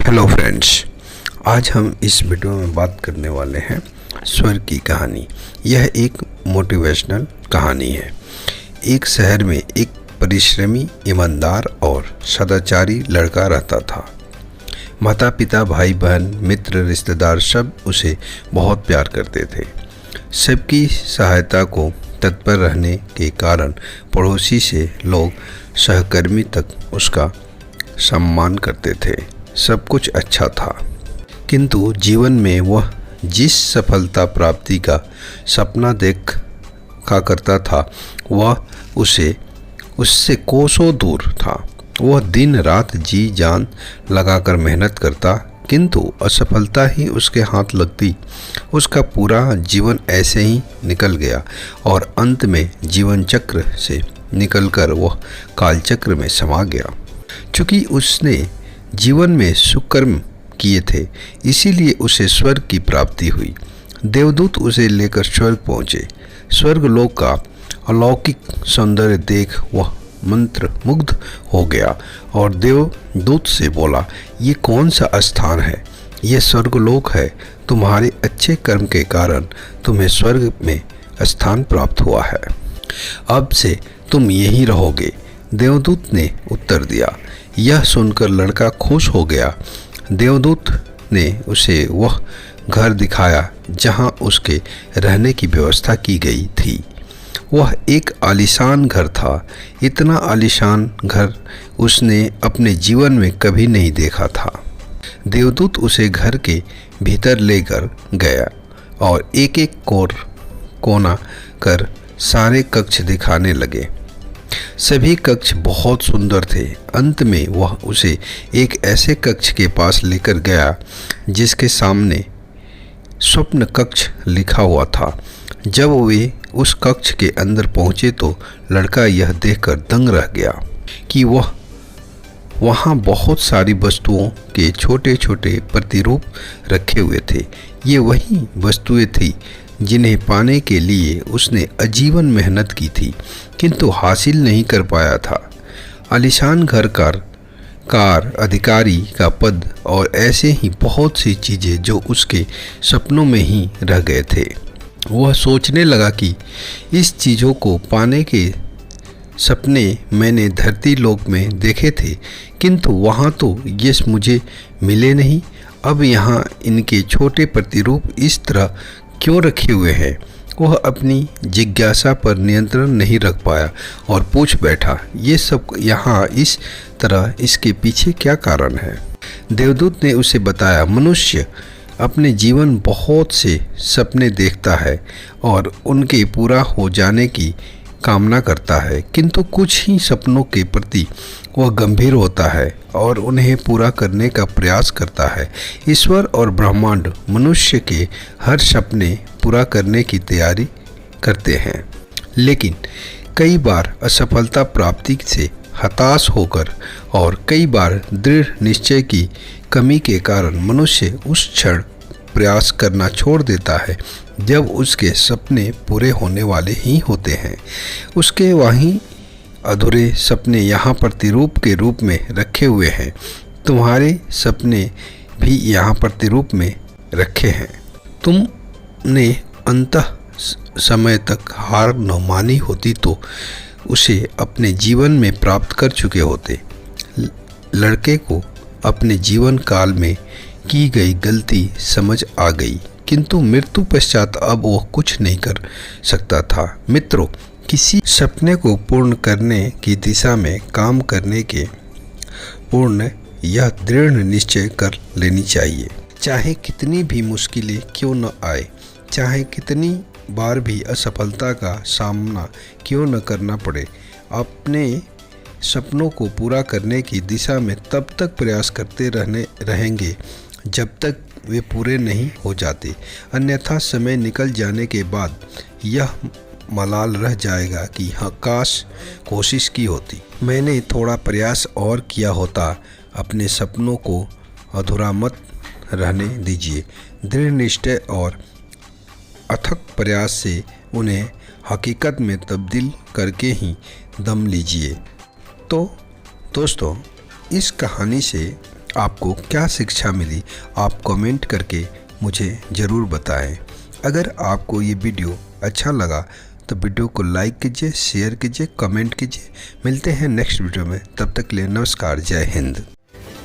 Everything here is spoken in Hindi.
हेलो फ्रेंड्स, आज हम इस वीडियो में बात करने वाले हैं स्वर्ग की कहानी। यह एक मोटिवेशनल कहानी है। एक शहर में एक परिश्रमी, ईमानदार और सदाचारी लड़का रहता था। माता पिता, भाई बहन, मित्र, रिश्तेदार सब उसे बहुत प्यार करते थे। सबकी सहायता को तत्पर रहने के कारण पड़ोसी से लोग सहकर्मी तक उसका सम्मान करते थे। सब कुछ अच्छा था, किंतु जीवन में वह जिस सफलता प्राप्ति का सपना देखा करता था वह उससे कोसों दूर था। वह दिन रात जी जान लगाकर मेहनत करता, किंतु असफलता ही उसके हाथ लगती। उसका पूरा जीवन ऐसे ही निकल गया और अंत में जीवन चक्र से निकलकर वह कालचक्र में समा गया। चूँकि उसने जीवन में सुकर्म किए थे, इसीलिए उसे स्वर्ग की प्राप्ति हुई। देवदूत उसे लेकर स्वर्ग पहुँचे। स्वर्ग लोक का अलौकिक सौंदर्य देख वह मंत्र मुग्ध हो गया और देवदूत से बोला, ये कौन सा स्थान है? यह स्वर्गलोक है। तुम्हारे अच्छे कर्म के कारण तुम्हें स्वर्ग में स्थान प्राप्त हुआ है। अब से तुम यहीं रहोगे। देवदूत ने उत्तर दिया। यह सुनकर लड़का खुश हो गया। देवदूत ने उसे वह घर दिखाया जहां उसके रहने की व्यवस्था की गई थी। वह एक आलीशान घर था। इतना आलीशान घर उसने अपने जीवन में कभी नहीं देखा था। देवदूत उसे घर के भीतर लेकर गया और एक एक कोना कर सारे कक्ष दिखाने लगे। सभी कक्ष बहुत सुंदर थे। अंत में वह उसे एक ऐसे कक्ष के पास लेकर गया जिसके सामने स्वप्न कक्ष लिखा हुआ था। जब वे उस कक्ष के अंदर पहुंचे तो लड़का यह देखकर दंग रह गया कि वहाँ बहुत सारी वस्तुओं के छोटे छोटे प्रतिरूप रखे हुए थे। ये वही वस्तुएं थी जिन्हें पाने के लिए उसने आजीवन मेहनत की थी, किंतु हासिल नहीं कर पाया था। आलीशान घर कार अधिकारी का पद और ऐसे ही बहुत सी चीज़ें जो उसके सपनों में ही रह गए थे। वह सोचने लगा कि इस चीज़ों को पाने के सपने मैंने धरती लोक में देखे थे, किंतु वहाँ तो ये मुझे मिले नहीं। अब यहाँ इनके छोटे प्रतिरूप इस तरह क्यों रखे हुए हैं? वह अपनी जिज्ञासा पर नियंत्रण नहीं रख पाया और पूछ बैठा, ये सब यहाँ इस तरह, इसके पीछे क्या कारण है? देवदूत ने उसे बताया, मनुष्य अपने जीवन बहुत से सपने देखता है और उनके पूरा हो जाने की कामना करता है, किंतु कुछ ही सपनों के प्रति वह गंभीर होता है और उन्हें पूरा करने का प्रयास करता है। ईश्वर और ब्रह्मांड मनुष्य के हर सपने पूरा करने की तैयारी करते हैं, लेकिन कई बार असफलता प्राप्ति से हताश होकर और कई बार दृढ़ निश्चय की कमी के कारण मनुष्य उस क्षण प्रयास करना छोड़ देता है जब उसके सपने पूरे होने वाले ही होते हैं। उसके वहीं अधूरे सपने यहाँ प्रतिरूप के रूप में रखे हुए हैं। तुम्हारे सपने भी यहाँ प्रतिरूप में रखे हैं। तुमने अंतः समय तक हार न मानी होती तो उसे अपने जीवन में प्राप्त कर चुके होते। लड़के को अपने जीवन काल में की गई गलती समझ आ गई, किंतु मृत्यु पश्चात अब वह कुछ नहीं कर सकता था। मित्रों, किसी सपने को पूर्ण करने की दिशा में काम करने के पूर्ण यह दृढ़ निश्चय कर लेनी चाहिए। चाहे कितनी भी मुश्किलें क्यों न आए, चाहे कितनी बार भी असफलता का सामना क्यों न करना पड़े, अपने सपनों को पूरा करने की दिशा में तब तक प्रयास करते रहेंगे जब तक वे पूरे नहीं हो जाते। अन्यथा समय निकल जाने के बाद यह मलाल रह जाएगा कि हाँ, काश कोशिश की होती, मैंने थोड़ा प्रयास और किया होता। अपने सपनों को अधूरा मत रहने दीजिए। दृढ़ निश्चय और अथक प्रयास से उन्हें हकीकत में तब्दील करके ही दम लीजिए। तो दोस्तों, इस कहानी से आपको क्या शिक्षा मिली, आप कमेंट करके मुझे ज़रूर बताएं। अगर आपको ये वीडियो अच्छा लगा तो वीडियो को लाइक कीजिए, शेयर कीजिए, कमेंट कीजिए। मिलते हैं नेक्स्ट वीडियो में, तब तक के लिए नमस्कार, जय हिंद।